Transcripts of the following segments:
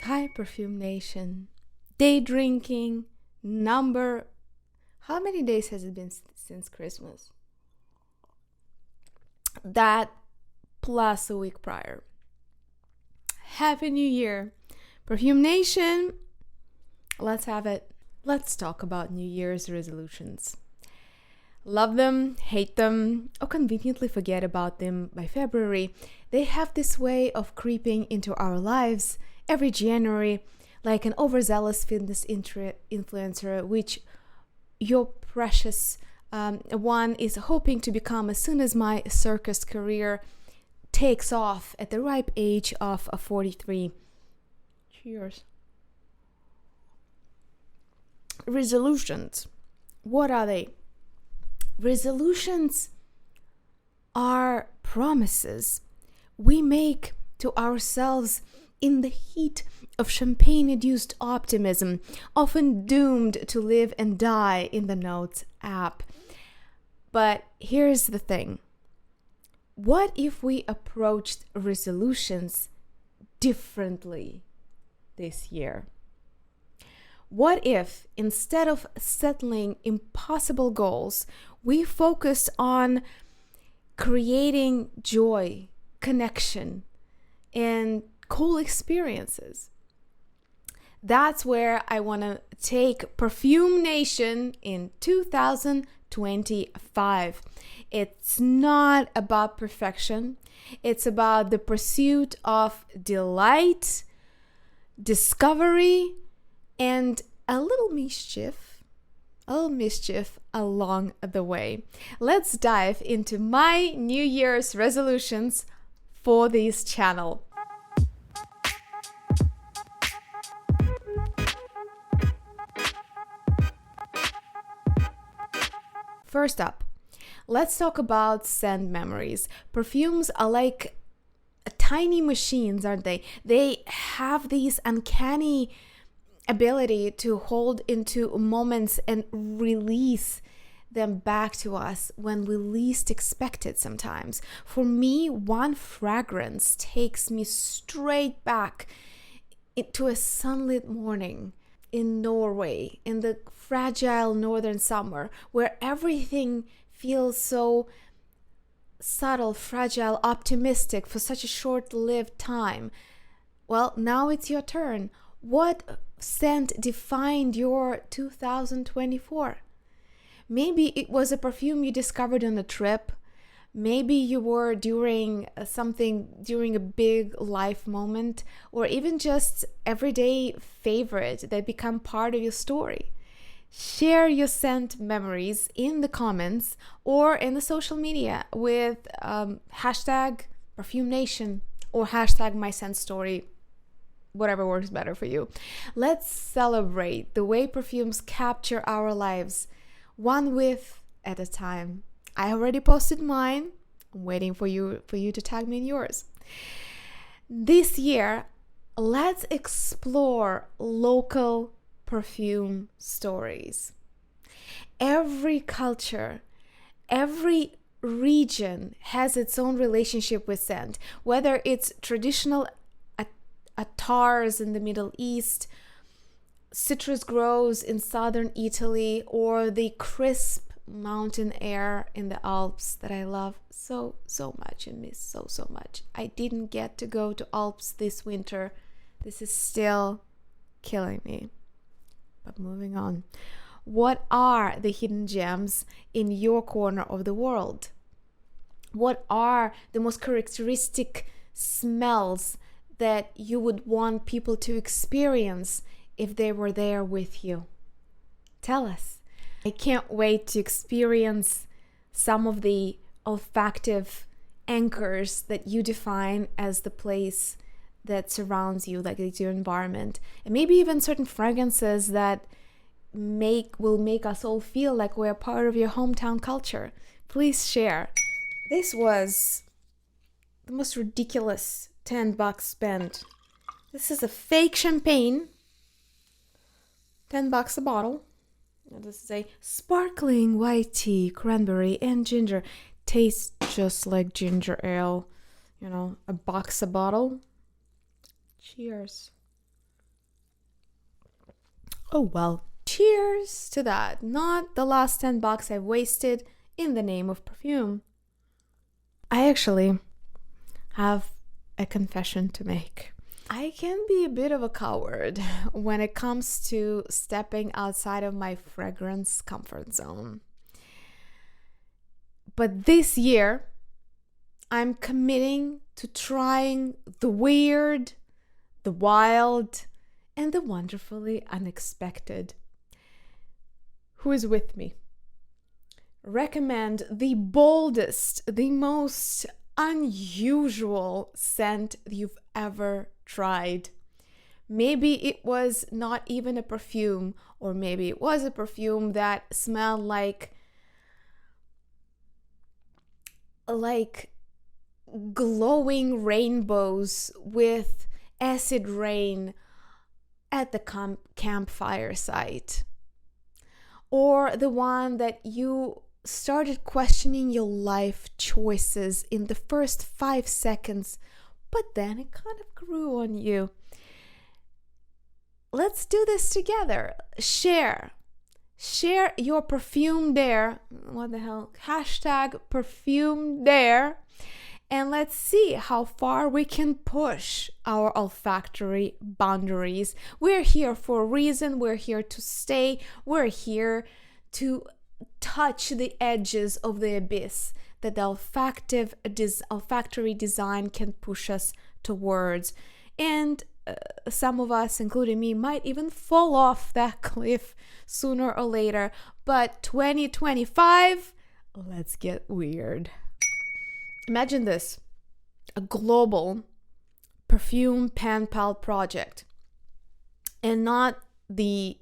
Hi, Perfume Nation. Day drinking number. How many days has it been since Christmas? That plus a week prior. Happy New Year. Perfume Nation, let's have it. Let's talk about New Year's resolutions. Love them, hate them, or conveniently forget about them by February. They have this way of creeping into our lives every January, like an overzealous fitness influencer, which your precious one is hoping to become as soon as my circus career takes off at the ripe age of 43. Cheers. Resolutions. What are they? Resolutions are promises we make to ourselves in the heat of champagne-induced optimism, often doomed to live and die in the Notes app. But here's the thing. What if we approached resolutions differently this year? What if, instead of settling impossible goals, we focused on creating joy, connection, and cool experiences? That's where I want to take Perfume Nation in 2025. It's not about perfection. It's about the pursuit of delight, discovery, and a little mischief along the way. Let's dive into my New Year's resolutions for this channel. First up, let's talk about scent memories. Perfumes are like tiny machines, aren't they? They have these uncanny ability to hold into moments and release them back to us when we least expect it sometimes. For me, one fragrance takes me straight back into a sunlit morning in Norway, in the fragile northern summer, where everything feels so subtle, fragile, optimistic for such a short-lived time. Well, now it's your turn. What scent defined your 2024? Maybe it was a perfume you discovered on a trip. Maybe you were during a big life moment, or even just everyday favorite that become part of your story. Share your scent memories in the comments or in the social media with hashtag Perfume Nation or hashtag My Scent Story. Whatever works better for you. Let's celebrate the way perfumes capture our lives, one whiff at a time. I already posted mine. I'm waiting for you to tag me in yours. This year, let's explore local perfume stories. Every culture, every region has its own relationship with scent, whether it's traditional attars in the Middle East, citrus groves in southern Italy, or the crisp mountain air in the Alps that I love so much and miss so much. I didn't get to go to Alps this winter. This is still killing me. But moving on. What are the hidden gems in your corner of the world? What are the most characteristic smells that you would want people to experience if they were there with you? Tell us. I can't wait to experience some of the olfactive anchors that you define as the place that surrounds you, like it's your environment, and maybe even certain fragrances that will make us all feel like we're part of your hometown culture. Please share. This was the most ridiculous $10 spent. This is a fake champagne, $10 a bottle. And this is a sparkling white tea, cranberry and ginger. Tastes just like ginger ale. $1 a bottle. Cheers. Oh well, cheers to that. Not the last $10 I've wasted in the name of perfume. I actually have a confession to make. I can be a bit of a coward when it comes to stepping outside of my fragrance comfort zone. But this year, I'm committing to trying the weird, the wild, and the wonderfully unexpected. Who is with me? Recommend the boldest, the most unusual scent you've ever tried. Maybe it was not even a perfume, or maybe it was a perfume that smelled like glowing rainbows with acid rain at the campfire site. Or the one that you started questioning your life choices in the first 5 seconds, but then it kind of grew on you. Let's do this together. Share your perfume dare. What the hell? Hashtag perfume dare. And let's see how far we can push our olfactory boundaries. We're here for a reason. We're here to stay. We're here to touch the edges of the abyss that the olfactory design can push us towards. And some of us, including me, might even fall off that cliff sooner or later. But 2025, let's get weird. Imagine this, a global perfume pen pal project, and not the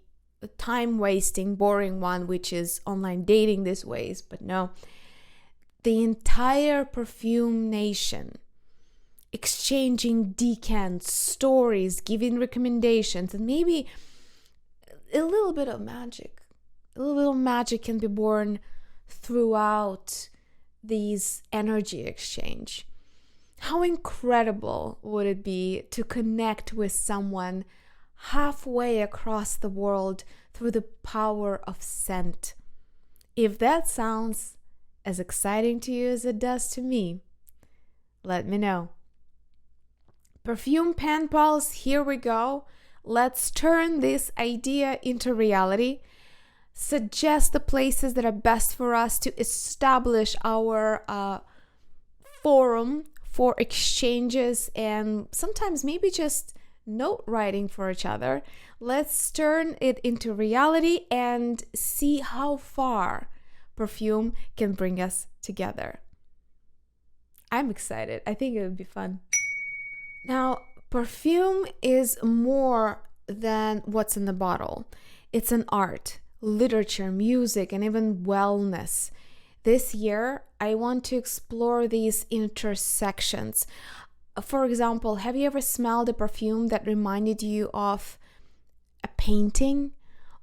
time-wasting, boring one, which is online dating these ways, but no, the entire perfume nation exchanging decants, stories, giving recommendations, and maybe a little bit of magic. A little bit of magic can be born throughout these energy exchange. How incredible would it be to connect with someone halfway across the world through the power of scent? If that sounds as exciting to you as it does to me, let me know. Perfume pen pals, here we go. Let's turn this idea into reality. Suggest the places that are best for us to establish our forum for exchanges and sometimes maybe just note writing for each other. Let's turn it into reality and see how far perfume can bring us together. I'm excited. I think it would be fun. Now, perfume is more than what's in the bottle. It's an art, literature, music, and even wellness. This year, I want to explore these intersections. For example, have you ever smelled a perfume that reminded you of a painting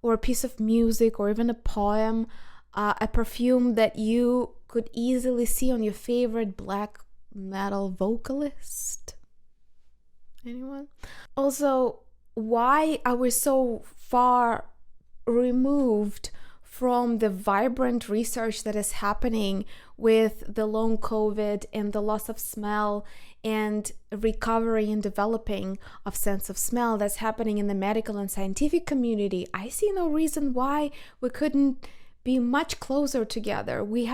or a piece of music or even a poem? A perfume that you could easily see on your favorite black metal vocalist? Anyone? Also, why are we so far removed from the vibrant research that is happening with the long COVID and the loss of smell and recovery and developing of sense of smell that's happening in the medical and scientific community? I see no reason why we couldn't be much closer together. We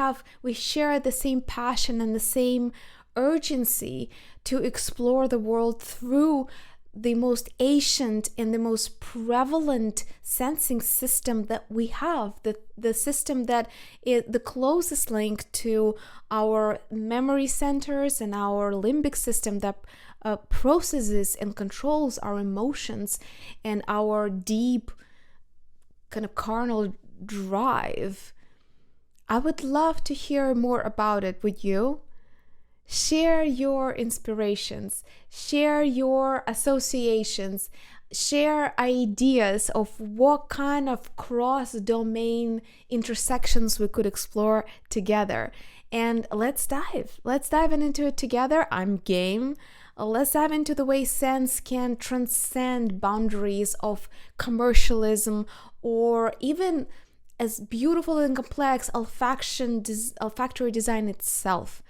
share the same passion and the same urgency to explore the world through the most ancient and the most prevalent sensing system that we have, the system that is the closest link to our memory centers and our limbic system that processes and controls our emotions and our deep kind of carnal drive. I would love to hear more about it with you. Share your inspirations, share your associations, share ideas of what kind of cross-domain intersections we could explore together. And let's dive into it together. I'm game. Let's dive into the way scents can transcend boundaries of commercialism, or even as beautiful and complex olfactory design itself.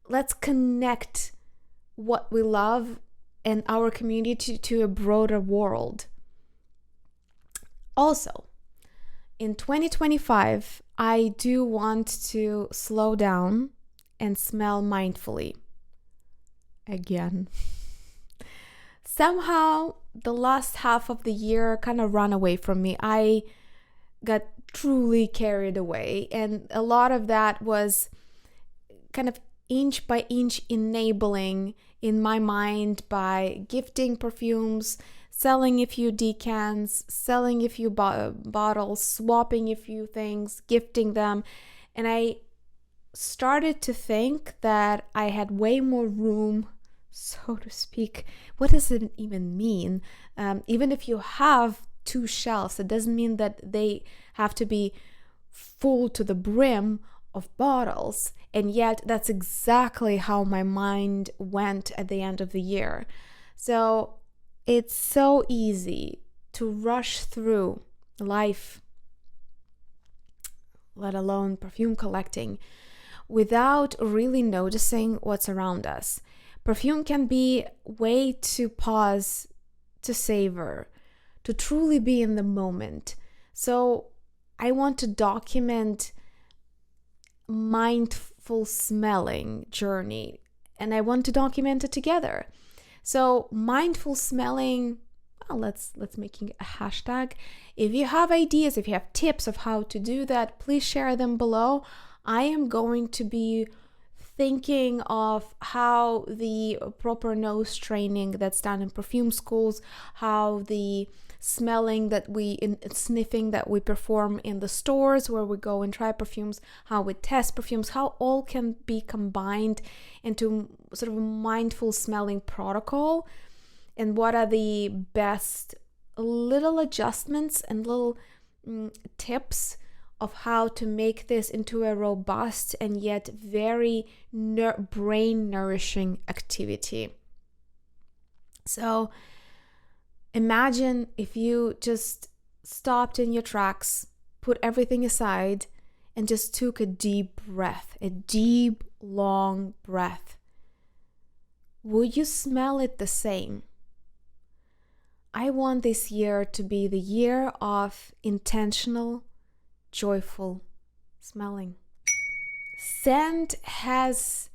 Let's connect what we love and our community to a broader world. Also, in 2025, I do want to slow down and smell mindfully. Again. Somehow, the last half of the year kind of ran away from me. I got truly carried away, and a lot of that was kind of inch by inch enabling in my mind by gifting perfumes, selling a few decants, selling a few bottles, swapping a few things, gifting them. And I started to think that I had way more room, so to speak. What does it even mean? Even if you have 2 shelves, it doesn't mean that they have to be full to the brim of bottles. And yet that's exactly how my mind went at the end of the year. So it's so easy to rush through life, let alone perfume collecting, without really noticing what's around us. Perfume can be a way to pause, to savor, to truly be in the moment. So I want to document mindful smelling journey, and I want to document it together. So mindful smelling, well, let's making a hashtag. If you have ideas, if you have tips of how to do that, please share them below. I am going to be thinking of how the proper nose training that's done in perfume schools, how the smelling that sniffing that we perform in the stores where we go and try perfumes, how we test perfumes, how all can be combined into sort of a mindful smelling protocol, and what are the best little adjustments and little tips of how to make this into a robust and yet very brain nourishing activity. So imagine if you just stopped in your tracks, put everything aside, and just took a deep breath, a deep, long breath. Would you smell it the same? I want this year to be the year of intentional, joyful smelling. Scent has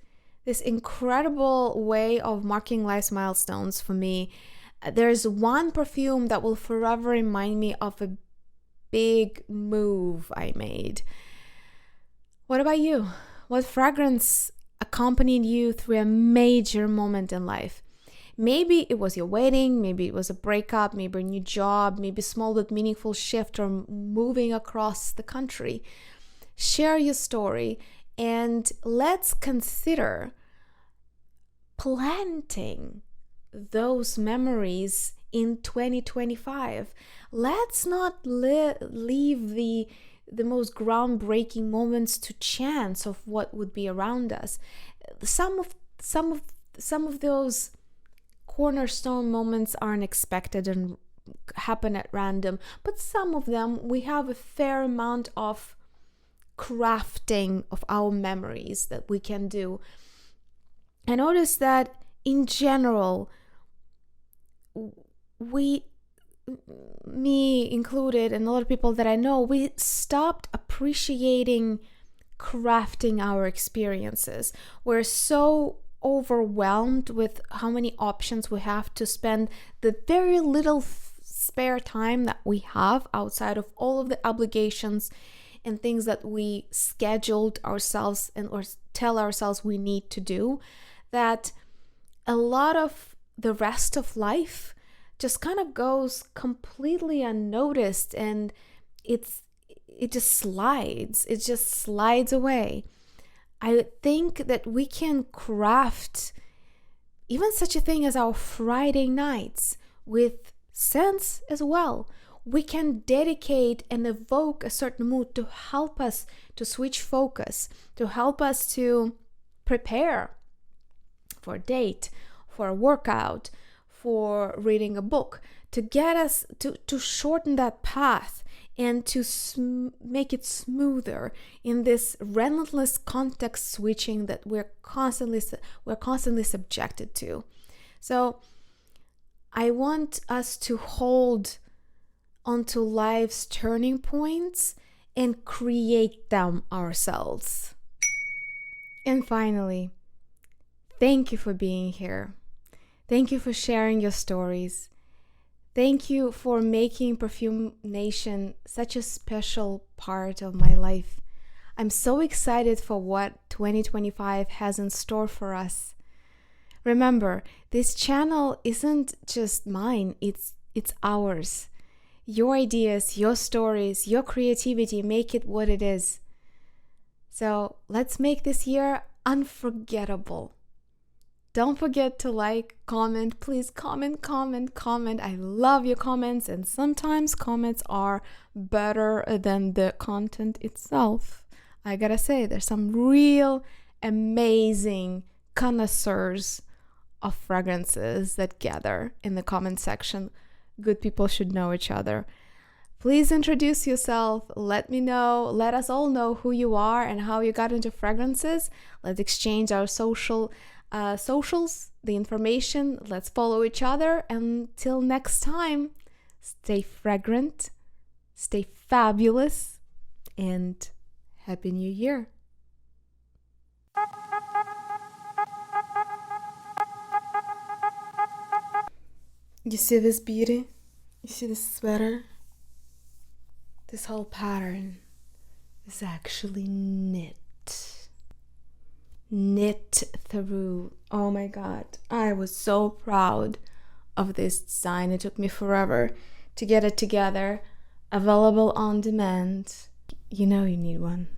this incredible way of marking life's milestones for me. There's one perfume that will forever remind me of a big move I made. What about you? What fragrance accompanied you through a major moment in life? Maybe it was your wedding, maybe it was a breakup, maybe a new job, maybe a small but meaningful shift, or moving across the country. Share your story, and let's consider planting those memories in 2025. Let's not leave the most groundbreaking moments to chance of what would be around us. Some of those cornerstone moments are unexpected and happen at random, but some of them we have a fair amount of crafting of our memories that we can do. I noticed that in general, me included, and a lot of people that I know, we stopped appreciating crafting our experiences. We're so overwhelmed with how many options we have to spend the very little spare time that we have outside of all of the obligations and things that we scheduled ourselves and or tell ourselves we need to do, that a lot of the rest of life just kind of goes completely unnoticed, and it just slides away. I think that we can craft even such a thing as our Friday nights with scents as well. We can dedicate and evoke a certain mood to help us to switch focus, to help us to prepare for a date, for a workout, for reading a book, to get us to shorten that path and to make it smoother in this relentless context switching that we're constantly subjected to. So I want us to hold onto life's turning points and create them ourselves. And finally, thank you for being here. Thank you for sharing your stories. Thank you for making Perfume Nation such a special part of my life. I'm so excited for what 2025 has in store for us. Remember, this channel isn't just mine, it's ours. Your ideas, your stories, your creativity make it what it is. So let's make this year unforgettable. Don't forget to like, comment, please comment. I love your comments, and sometimes comments are better than the content itself. I gotta say, there's some real amazing connoisseurs of fragrances that gather in the comment section. Good people should know each other. Please introduce yourself. Let me know. Let us all know who you are and how you got into fragrances. Let's exchange our socials, the information. Let's follow each other. Until next time, stay fragrant, stay fabulous, and Happy New Year. You see this beauty? You see this sweater? This whole pattern is actually knit through. Oh my god, I was so proud of this design. It took me forever to get it together. Available on demand. You know you need one.